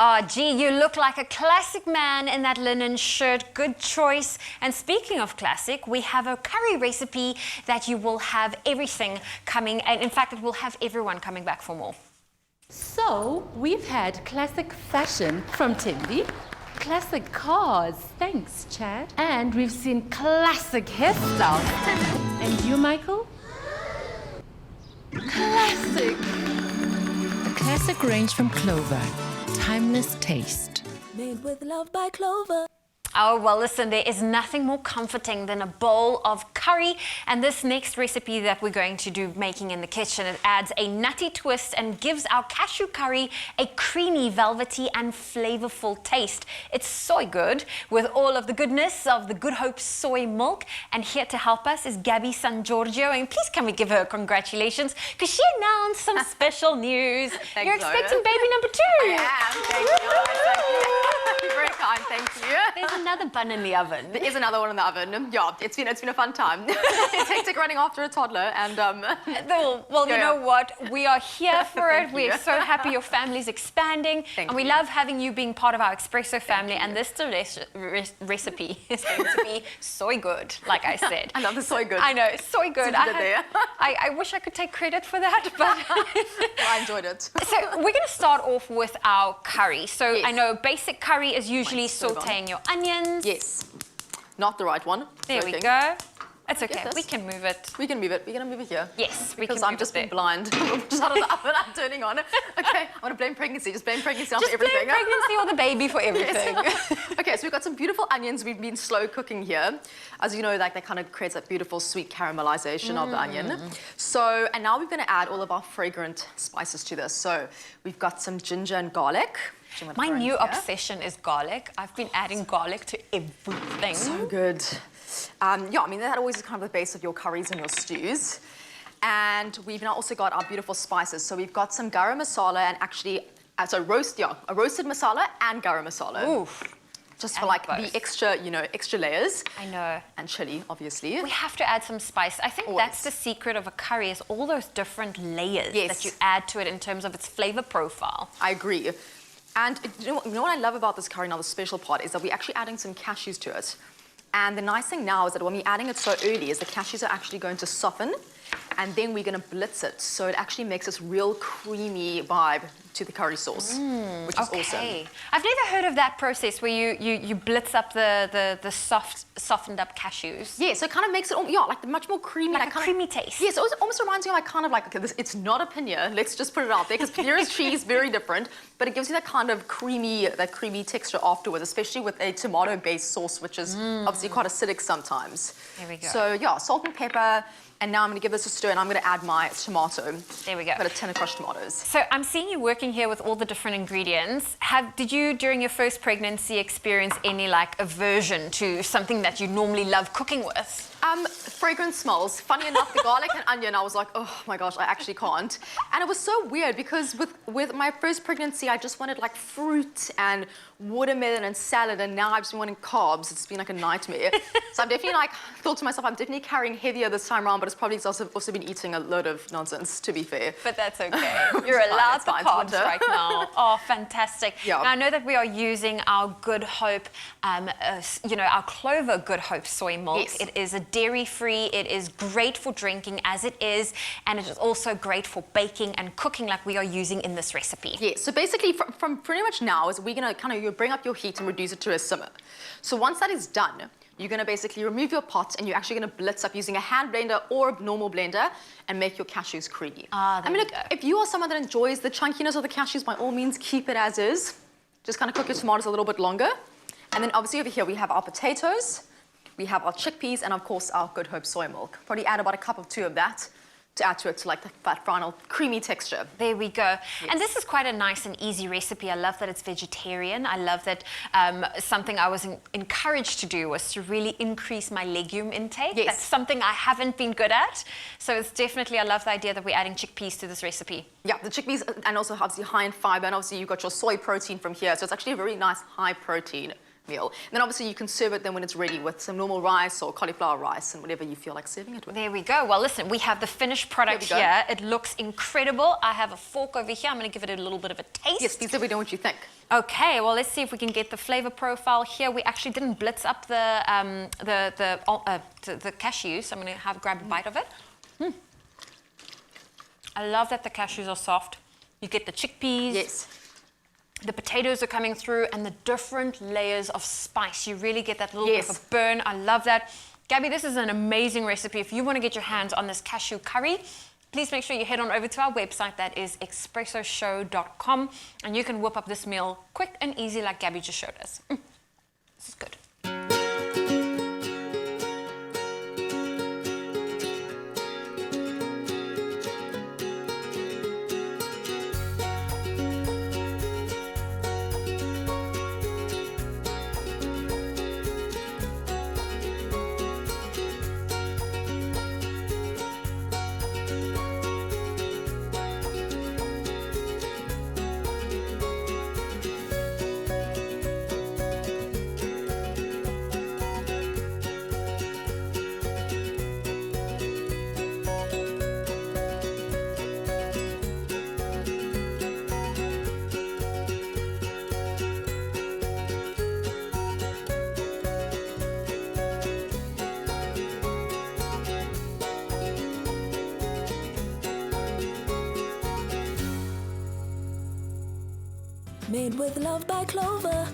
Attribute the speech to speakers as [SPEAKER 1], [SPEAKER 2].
[SPEAKER 1] Oh, gee, you look like a classic man in that linen shirt. Good choice. And speaking of classic, we have a curry recipe that you will have everything coming, and in fact, it will have everyone coming back for more.
[SPEAKER 2] So, we've had classic fashion from Timby, classic cars, thanks Chad, and we've seen classic hairstyles. And you, Michael? Classic.
[SPEAKER 3] A classic range from Clover. Timeless taste.
[SPEAKER 4] Made with love by Clover.
[SPEAKER 1] Oh, well, listen, there is nothing more comforting than a bowl of curry. And this next recipe that we're going to do making in the kitchen, it adds a nutty twist and gives our cashew curry a creamy, velvety and flavorful taste. It's soy good with all of the goodness of the Good Hope Soy milk. And here to help us is Gabby San Giorgio. And please can we give her congratulations because she announced some special news.
[SPEAKER 5] Thanks,
[SPEAKER 1] You're expecting baby number 2.
[SPEAKER 5] I am. Thank you, guys. Thank you. You're very kind. Thank you.
[SPEAKER 1] There's another bun in the oven.
[SPEAKER 5] There is another one in the oven. Yeah, it's been a fun time. It's hectic running after a toddler and
[SPEAKER 1] Well, you know what? We are here for it. We're
[SPEAKER 5] you.
[SPEAKER 1] so happy your family's expanding.
[SPEAKER 5] Thank
[SPEAKER 1] we
[SPEAKER 5] you.
[SPEAKER 1] love having you being part of our espresso family. And this recipe is going to be soy good, like I said.
[SPEAKER 5] I love the soy good.
[SPEAKER 1] I know, soy good.
[SPEAKER 5] There.
[SPEAKER 1] I wish I could take credit for that, but
[SPEAKER 5] Well, I enjoyed it.
[SPEAKER 1] So we're going to start off with our curry. So
[SPEAKER 5] Yes.
[SPEAKER 1] I know basic curry is usually
[SPEAKER 5] so gone.
[SPEAKER 1] sauteing your onions.
[SPEAKER 5] Yes. Not the right one.
[SPEAKER 1] There we
[SPEAKER 5] Working.
[SPEAKER 1] go. It's okay.
[SPEAKER 5] this.
[SPEAKER 1] We can move it.
[SPEAKER 5] We can move it. We're going to move it here.
[SPEAKER 1] Yes, we
[SPEAKER 5] Because
[SPEAKER 1] can
[SPEAKER 5] I'm
[SPEAKER 1] move
[SPEAKER 5] just
[SPEAKER 1] it there.
[SPEAKER 5] being blind. Just out of the oven, I'm turning on. Okay, I want to blame pregnancy. Just blame pregnancy on
[SPEAKER 1] Just
[SPEAKER 5] everything.
[SPEAKER 1] blame pregnancy or the baby for everything.
[SPEAKER 5] Okay, so we've got some beautiful onions we've been slow cooking here. As you know, like that kind of creates that beautiful sweet caramelization of the onion. So, and now we're going to add all of our fragrant spices to this. So we've got some ginger and garlic. which I'm gonna
[SPEAKER 1] My
[SPEAKER 5] throw in
[SPEAKER 1] new
[SPEAKER 5] here.
[SPEAKER 1] obsession is garlic. I've been adding garlic to everything.
[SPEAKER 5] So good. Yeah, I mean, that always is kind of the base of your curries and your stews. And we've now also got our beautiful spices. So we've got some garam masala and actually, a roasted masala and garam masala.
[SPEAKER 1] Oof.
[SPEAKER 5] Just for
[SPEAKER 1] And
[SPEAKER 5] like
[SPEAKER 1] both.
[SPEAKER 5] the extra, extra layers.
[SPEAKER 1] I know.
[SPEAKER 5] And chili, obviously.
[SPEAKER 1] We have to add some spice. I think that's the secret of a curry is all those different layers
[SPEAKER 5] Yes.
[SPEAKER 1] that you add to it in terms of its flavor profile.
[SPEAKER 5] I agree. And you know what I love about this curry now, the special part, is that we're actually adding some cashews to it. And the nice thing now is that when we're adding it so early is the cashews are actually going to soften and then we're going to blitz it. So it actually makes this real creamy vibe to the curry sauce, which is awesome.
[SPEAKER 1] I've never heard of that process where you blitz up the softened up cashews.
[SPEAKER 5] Yeah, so it kind of makes it, like much more creamy.
[SPEAKER 1] Like a creamy taste.
[SPEAKER 5] Yes, it almost reminds me of okay, it's not a piña, let's just put it out there, because piña is cheese, very different, but it gives you that kind of creamy texture afterwards, especially with a tomato-based sauce, which is obviously quite acidic sometimes.
[SPEAKER 1] There we go.
[SPEAKER 5] So yeah, salt and pepper, and now I'm going to give this a stir, and I'm going to add my tomato.
[SPEAKER 1] There we go.
[SPEAKER 5] I've got a tin of crushed tomatoes.
[SPEAKER 1] So I'm seeing you working here with all the different ingredients. Did you, during your first pregnancy, experience any like aversion to something that you normally love cooking with?
[SPEAKER 5] Fragrant smells. Funny enough, the garlic and onion, I was like, oh my gosh, I actually can't. And it was so weird because with my first pregnancy, I just wanted like fruit and watermelon and salad, and now I've just been wanting carbs. It's been like a nightmare. So I'm definitely thought to myself, I'm definitely carrying heavier this time around, but it's probably because I've also been eating a load of nonsense, to be fair.
[SPEAKER 1] But that's okay. You're allowed
[SPEAKER 5] It's
[SPEAKER 1] the
[SPEAKER 5] fine, it's
[SPEAKER 1] carbs
[SPEAKER 5] winter.
[SPEAKER 1] right now. Oh, fantastic.
[SPEAKER 5] Yeah.
[SPEAKER 1] Now, I know that we are using our Good Hope, our Clover Good Hope soy milk.
[SPEAKER 5] Yes.
[SPEAKER 1] It is a dairy-free. It is great for drinking as it is, and it is also great for baking and cooking like we are using in this recipe.
[SPEAKER 5] Yeah, so basically from pretty much now is we're going to you bring up your heat and reduce it to a simmer. So once that is done, you're going to basically remove your pot and you're actually going to blitz up using a hand blender or a normal blender and make your cashews creamy.
[SPEAKER 1] There we go.
[SPEAKER 5] If you are someone that enjoys the chunkiness of the cashews, by all means, keep it as is. Just kind of cook your tomatoes a little bit longer. And then obviously over here we have our potatoes, we have our chickpeas, and of course our Good Hope soy milk. Probably add about a cup or 2 of that to add to it to like that final creamy texture.
[SPEAKER 1] There we go. Yes. And this is quite a nice and easy recipe. I love that it's vegetarian. I love that something I was encouraged to do was to really increase my legume intake.
[SPEAKER 5] Yes.
[SPEAKER 1] That's something I haven't been good at. So it's definitely, I love the idea that we're adding chickpeas to this recipe.
[SPEAKER 5] Yeah, the chickpeas, and also obviously high in fiber, and obviously you've got your soy protein from here, so it's actually a very nice high protein meal. And then obviously you can serve it then when it's ready with some normal rice or cauliflower rice and whatever you feel like serving it with.
[SPEAKER 1] There we go. Well, listen, we have the finished product
[SPEAKER 5] There we go.
[SPEAKER 1] here. It looks incredible. I have a fork over here. I'm going to give it a little bit of a taste.
[SPEAKER 5] Yes, please let me know what you think.
[SPEAKER 1] Okay, well, let's see if we can get the flavor profile here. We actually didn't blitz up the cashew, so I'm going to grab a bite of it. I love that the cashews are soft. You get the chickpeas.
[SPEAKER 5] Yes.
[SPEAKER 1] The potatoes are coming through and the different layers of spice. You really get that little bit of a burn. I love that. Gabby, this is an amazing recipe. If you want to get your hands on this cashew curry, please make sure you head on over to our website. That is expressoshow.com. And you can whip up this meal quick and easy like Gabby just showed us. This is good.
[SPEAKER 4] Made with love by Clover.